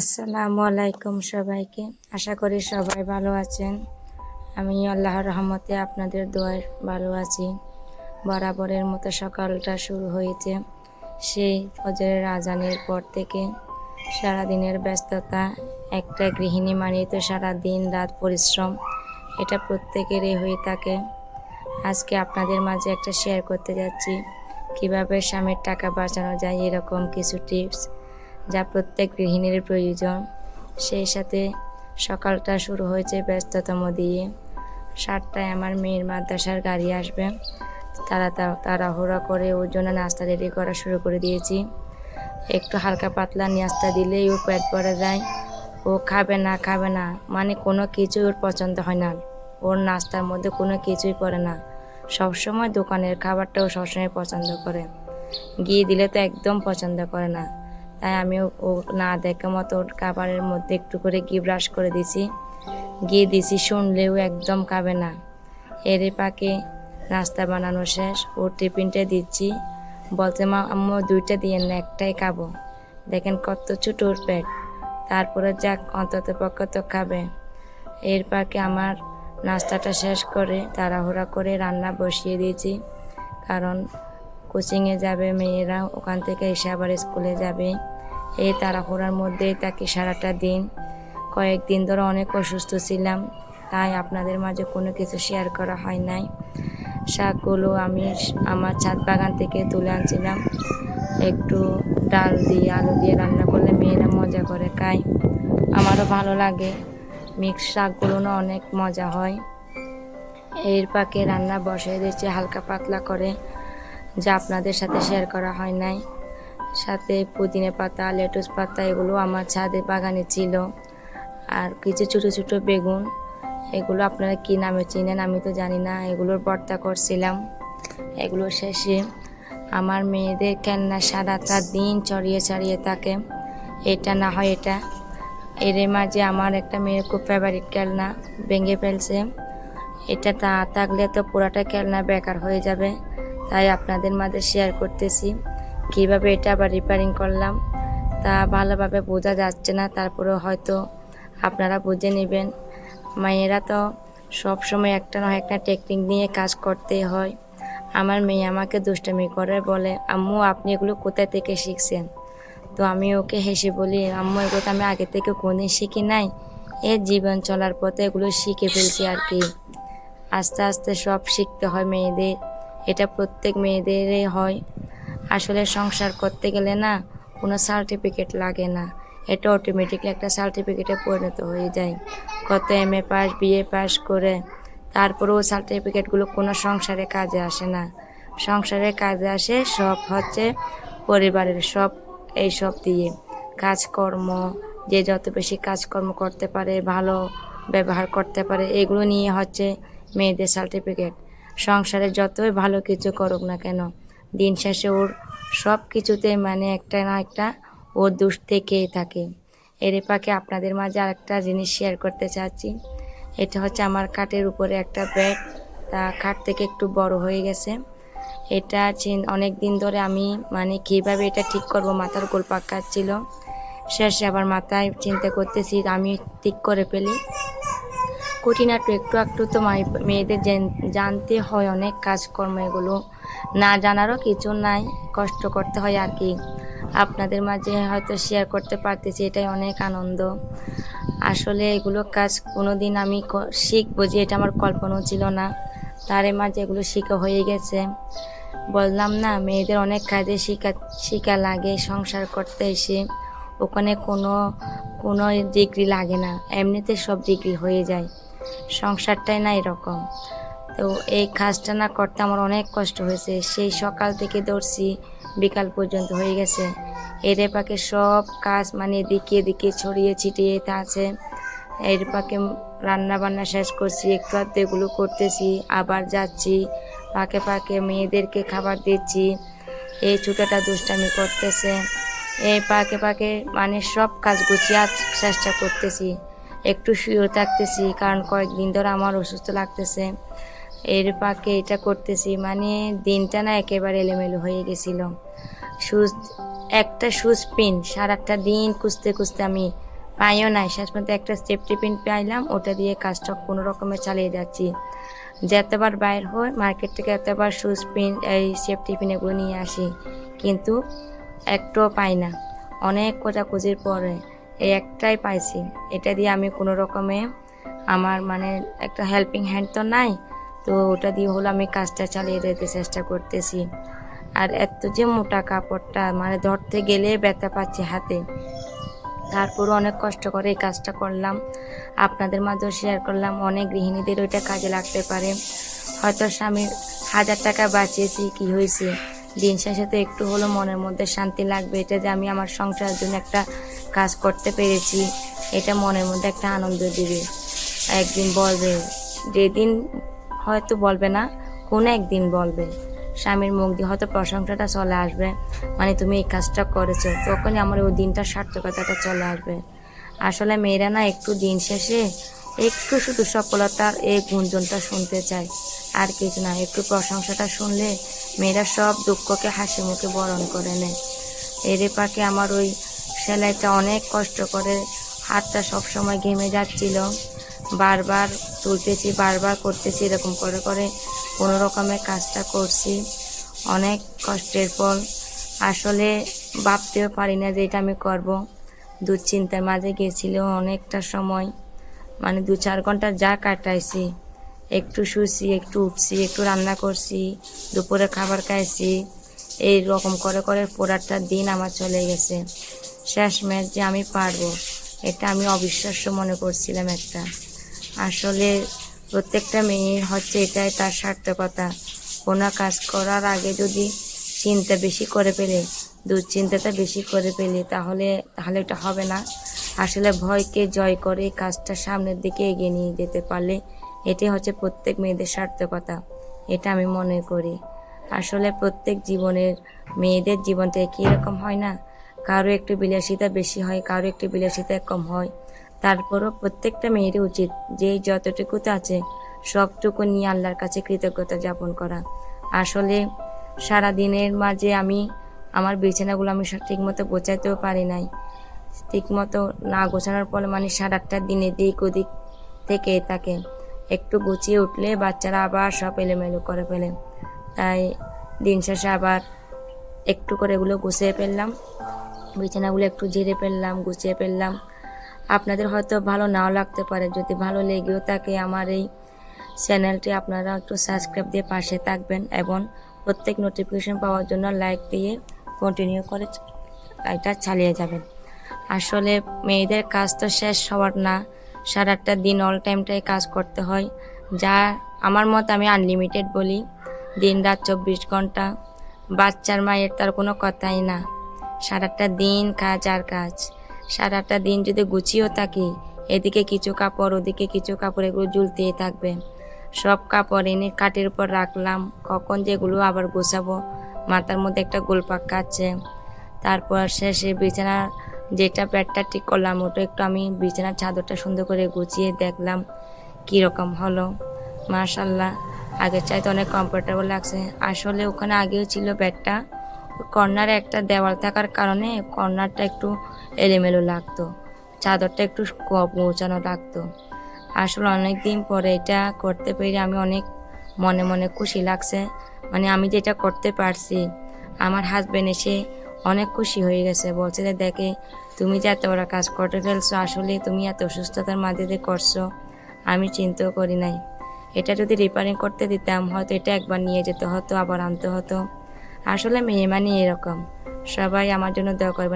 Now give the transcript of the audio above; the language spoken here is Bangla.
আসসালামু আলাইকুম সবাইকে। আশা করি সবাই ভালো আছেন। আমি আল্লাহর রহমতে আপনাদের দোয়ায় ভালো আছি। বরাবরের মতো সকালটা শুরু হয়েছে সেই ফজরের আজানের পর থেকে। সারাদিনের ব্যস্ততা, একটা গৃহিণী মানেই তো সারা দিন রাত পরিশ্রম, এটা প্রত্যেকেরই হয়ে থাকে। আজকে আপনাদের মাঝে একটা শেয়ার করতে যাচ্ছি কিভাবে স্বামীর টাকা বাঁচানো যায়, এরকম কিছু টিপস যা প্রত্যেক গৃহিণীর প্রয়োজন। সেই সাথে সকালটা শুরু হয়েছে ব্যস্ততম দিয়ে। 7টায় আমার মেয়ের মাদ্রাসার গাড়ি আসবে, তাড়াহুড়া করে ওর জন্য নাস্তা রেডি করা শুরু করে দিয়েছি। একটু হালকা পাতলা নাস্তা দিলেই ওর পেট ভরে যায়। ও খাবে না মানে কোনো কিছুই ওর পছন্দ হয় না। ওর নাস্তার মধ্যে কোনো কিছুই পড়ে না। সবসময় দোকানের খাবারটাও সবসময় পছন্দ করে, ঘি দিলে তো একদম পছন্দ করে না। তাই আমি ও না দেখা মতো ওর খাবারের মধ্যে একটু করে ঘি ব্রাশ করে দিছি, ঘি দিছি, শুনলেও একদম খাবে না। এর পাকে নাস্তা বানানো শেষ, ওর টিফিনটা দিচ্ছি। বলছে মা আম্মু 2টা দিয়েন না, একটাই খাবো। দেখেন কত ছোট ওর পেট, তারপরে যাক অন্তত পক্ষে তো খাবে। এর পাকে আমার নাস্তাটা শেষ করে তাড়াহুড়া করে রান্না বসিয়ে দিয়েছি, কারণ কোচিংয়ে যাবে মেয়েরা, ওখান থেকে এসে আবার স্কুলে যাবে। এই তাড়াহুড়ার মধ্যেই তাকে সারাটা দিন, কয়েকদিন ধরে অনেক অসুস্থ ছিলাম, তাই আপনাদের মাঝে কোনো কিছু শেয়ার করা হয় নাই। শাকগুলো আমি আমার ছাদ বাগান থেকে তুলে আনছিলাম, একটু ডাল দিয়ে আলু দিয়ে রান্না করলে মেয়েরা মজা করে খায়, আমারও ভালো লাগে। মিক্স শাকগুলো না অনেক মজা হয়। এর পাকে রান্না বসিয়ে দিয়েছি হালকা পাতলা করে, যা আপনাদের সাথে শেয়ার করা হয় নাই। সাথে পুদিনা পাতা, লেটুস পাতা, এগুলো আমার ছাদে বাগানে ছিল। আর কিছু ছোটো ছোটো বেগুন, এগুলো আপনারা কী নামে চিনেন আমি তো জানি না, এগুলোর ভর্তা করছিলাম। এগুলো শেষে আমার মেয়েদের খেলনা সারাটা দিন ছড়িয়ে থাকে, এটা না হয় এটা। এর মাঝে আমার একটা মেয়ের খুব ফেভারিট খেলনা ভেঙে ফেলছে, এটা থাকলে তো পুরাটা খেলনা বেকার হয়ে যাবে। তাই আপনাদের মাঝে শেয়ার করতেছি কিভাবে এটা আবার রিপেয়ারিং করলাম। তা ভালোভাবে বোঝা যাচ্ছে না, তারপরেও হয়তো আপনারা বুঝে নেবেন। মেয়েরা তো সবসময় একটা না একটা টেকনিক নিয়ে কাজ করতেই হয়। আমার মেয়ে আমাকে দুষ্টামি করে, বলে আম্মু আপনি এগুলো কোথায় থেকে শিখছেন? তো আমি ওকে হেসে বলি, আম্মু এগুলো তো আমি আগে থেকে কোনদিন শিখি নাই, এর জীবন চলার পথে এগুলো শিখে ফেলছি আর কি। আস্তে আস্তে সব শিখতে হয় মেয়েদের, এটা প্রত্যেক মেয়েদেরই হয়। আসলে সংসার করতে গেলে না কোনো সার্টিফিকেট লাগে না, এটা অটোমেটিকলি একটা সার্টিফিকেটে পরিণত হয়ে যায়। কত MA পাস, BA পাস করে তারপরেও সার্টিফিকেটগুলো কোনো সংসারে কাজে আসে না। সংসারে কাজে আসে সব হচ্ছে পরিবারের সব, এইসব দিয়ে কাজকর্ম, যে যত বেশি কাজকর্ম করতে পারে, ভালো ব্যবহার করতে পারে, এগুলো নিয়ে হচ্ছে মেয়েদের সার্টিফিকেট। সংসারে যতই ভালো কিছু করুক না কেন, দিন শেষে ওর সব কিছুতে মানে একটা না একটা ওর দোষ থেকেই থাকে। এর পাকে আপনাদের মাঝে আরেকটা জিনিস শেয়ার করতে চাচ্ছি। এটা হচ্ছে আমার খাটের উপরে একটা ব্যাগ, তা খাট থেকে একটু বড় হয়ে গেছে। এটা অনেক দিন ধরে আমি মানে কীভাবে এটা ঠিক করব মাথার গোলপাক খাচ্ছিল। শেষে আবার মাথায় চিন্তা করতেছি আমি ঠিক করে ফেলি। খুঁটিনাটি একটু একটু তো মেয়েদের জানতে হয় অনেক কাজকর্ম, এগুলো না জানারও কিছু নাই, কষ্ট করতে হয় আর কি। আপনাদের মাঝে হয়তো শেয়ার করতে পারতেছি, এটাই অনেক আনন্দ। আসলে এগুলো কাজ কোনো দিন আমি শিখবো যে এটা আমার কল্পনাও ছিল না, তার মাঝে এগুলো শেখা হয়ে গেছে। বললাম না মেয়েদের অনেক কাজে শিখা লাগে সংসার করতে এসে, ওখানে কোনো কোনো ডিগ্রি লাগে না, এমনিতে সব ডিগ্রি হয়ে যায়। সংসারটাই না এরকম। তো এই কাজটা না করতে আমার অনেক কষ্ট হয়েছে, সেই সকাল থেকে দৌড়ছি বিকাল পর্যন্ত হয়ে গেছে। এর পাকে সব কাজ মানে এদিকে এদিকে ছড়িয়ে ছিটিয়ে আছে। এর পাকে রান্না বান্না শেষ করছি, একটু আধটু এগুলো করতেছি, আবার যাচ্ছি পাকে পাকে মেয়েদেরকে খাবার দিচ্ছি। এই ছোটোটা দুষ্টামি করতেছে, এই পাকে পাকে মানে সব কাজ গুছিয়ে চেষ্টা করতেছি। একটু শুয়েও থাকতেছি, কারণ কয়েকদিন ধরে আমার অসুস্থ লাগতেছে। এর পাকে এটা করতেছি, মানে দিনটা না একেবারে এলোমেলো হয়ে গেছিল। একটা শুজ পিন সারাটা দিন খুঁজতে খুঁজতে আমি পাইও নাই, শেষ পর্যন্ত একটা সেফটি পিন পাইলাম, ওটা দিয়ে কাজটা কোনো রকমে চালিয়ে যাচ্ছি। যতবার বাইর হয় মার্কেট থেকে এতবার শুজ পিন এই সেফটি পিন এগুলো নিয়ে আসি, কিন্তু একটাও পাই না। অনেক খোঁজাখুঁজির পরে এই একটাই পাইছি, এটা দিয়ে আমি কোনো রকমে আমার মানে একটা হেল্পিং হ্যান্ড তো নাই, তো ওটা দিয়ে হলো আমি কাজটা চালিয়ে যেতে চেষ্টা করতেছি। আর এত যে মোটা কাপড়টা মানে ধরতে গেলে ব্যথা পাচ্ছে হাতে, তারপরও অনেক কষ্ট করে এই কাজটা করলাম, আপনাদের মাঝেও শেয়ার করলাম। অনেক গৃহিণীদের ওইটা কাজে লাগতে পারে। হয়তো স্বামীর 1000 টাকা বাঁচিয়েছি, কি হয়েছে, দিন শেষে তো একটু হলো মনের মধ্যে শান্তি লাগবে, এটা যে আমি আমার সংসারের জন্য একটা কাজ করতে পেরেছি, এটা মনের মধ্যে একটা আনন্দ দিবে। একদিন বলবে, যেদিন হয়তো বলবে না, কোনো একদিন বলবে, স্বামীর মুখ দিয়ে হয়তো প্রশংসাটা চলে আসবে, মানে তুমি এই কাজটা করেছো, তখনই আমার ওই দিনটার সার্থকতাটা চলে আসবে। আসলে মেয়েরা না একটু দিন শেষে একটু শুধু সফলতার এই গুঞ্জনটা শুনতে চায়, আর কিছু না। একটু প্রশংসাটা শুনলে মেয়েরা সব দুঃখকে হাসি মুখে বরণ করে নেয়। এর পাকে আমার ওই সেলাইটা অনেক কষ্ট করে, হাতটা সবসময় ঘেমে যাচ্ছিল, বারবার তুলতেছি বারবার করতেছি, এরকম করে করে কোনো রকমের কাজটা করছি। অনেক কষ্টের ফল, আসলে ভাবতেও পারি না যে এটা আমি করব। দুশ্চিন্তার মাঝে গেছিল অনেকটা সময়, মানে 2-4 ঘন্টা যা কাটাইছি, একটু শুয়েছি, একটু উঠছি, একটু রান্না করছি, দুপুরে খাবার খাইছি, এই রকম করে করে পুরাটা দিন আমার চলে গেছে। শেষমেশ যে আমি পারবো, এটা আমি অবিশ্বাস্য মনে করছিলাম একটা। আসলে প্রত্যেকটা মেয়ের হচ্ছে এটাই তার সার্থকতা। কোনো কাজ করার আগে যদি চিন্তা বেশি করে ফেলে, দুশ্চিন্তাটা বেশি করে ফেলে, তাহলে এটা হবে না। আসলে ভয়কে জয় করে কাজটা সামনের দিকে এগিয়ে নিয়ে যেতে পারলে এটাই হচ্ছে প্রত্যেক মেয়েদের সার্থকতা, এটা আমি মনে করি। আসলে প্রত্যেক জীবনের মেয়েদের জীবনটা একই রকম হয় না, কারো একটু বিলাসিতা বেশি হয়, কারো একটু বিলাসিতা কম হয়। তারপরও প্রত্যেকটা মেয়েরই উচিত যে যতটুকুতে আছে সবটুকু নিয়ে আল্লাহর কাছে কৃতজ্ঞতা যাপন করা। আসলে সারা দিনের মাঝে আমি আমার বিছানাগুলো আমি ঠিকমতো গোছাতেও পারি নাই, ঠিকমতো না গোছানোর ফলে মানে সারাটা দিনে দিক ওদিক থেকে থাকে, একটু গুছিয়ে উঠলে বাচ্চারা আবার সব এলোমেলো করে ফেলে। তাই দিন শেষে আবার একটু করে এগুলো গুছিয়ে ফেললাম, বিছানাগুলো একটু ঝেড়ে ফেললাম, গুছিয়ে ফেললাম। আপনাদের হয়তো ভালো নাও লাগতে পারে, যদি ভালো লেগেও থাকে আমার এই চ্যানেলটি আপনারা একটু সাবস্ক্রাইব দিয়ে পাশে থাকবেন এবং প্রত্যেক নোটিফিকেশন পাওয়ার জন্য লাইক দিয়ে কন্টিনিউ করে এটা চালিয়ে যাবেন। আসলে মেয়েদের কাজ তো শেষ হওয়ার না, সারাটা দিন অল টাইমটাই কাজ করতে হয়, যা আমার মত আমি আনলিমিটেড বলি। দিন রাত 24 ঘন্টা, বাচ্চার মায়ের তার কোনো কথাই না, সারাটা দিন কাজ আর কাজ। সারাটা দিন যদি গুছিয়েও থাকি, এদিকে কিছু কাপড় ওদিকে কিছু কাপড়, এগুলো ঝুলতেই থাকবে। সব কাপড় এনে কাঠের উপর রাখলাম, কখন যেগুলো আবার গোছাবো মাথার মধ্যে একটা গোলপাক কাটছে। তারপর শেষে বিছানা যেটা বেডটা ঠিক করলাম, ওটা একটু আমি বিছানার চাদরটা সুন্দর করে গুছিয়ে দেখলাম কীরকম হলো। মাশাল্লাহ, আগের চাইতে অনেক কমফোর্টেবল লাগছে। আসলে ওখানে আগেও ছিল বেডটা, কর্নারে একটা দেওয়াল থাকার কারণে কর্নারটা একটু এলোমেলো লাগতো, চাদরটা একটু গোছানো লাগতো। আসলে অনেক দিন পরে এটা করতে পেরে আমি অনেক মনে মনে খুশি লাগছে, মানে আমি যেটা করতে পারছি। আমার হাজবেন্ড এসে অনেক খুশি হয়ে গেছে, বলছে যে দেখে তুমি যে এত বড় কাজ করতে ফেলছো, আসলে তুমি এত অসুস্থতার মাঝে দিয়ে করছো, আমি চিন্তাও করি নাই। এটা যদি রিপেয়ারিং করতে দিতাম হয়তো এটা একবার নিয়ে যেতে হতো, আবার আনতে হতো। আসলে মেয়ে মানে এরকম, সবাই আমার জন্য দোয়া করবেন।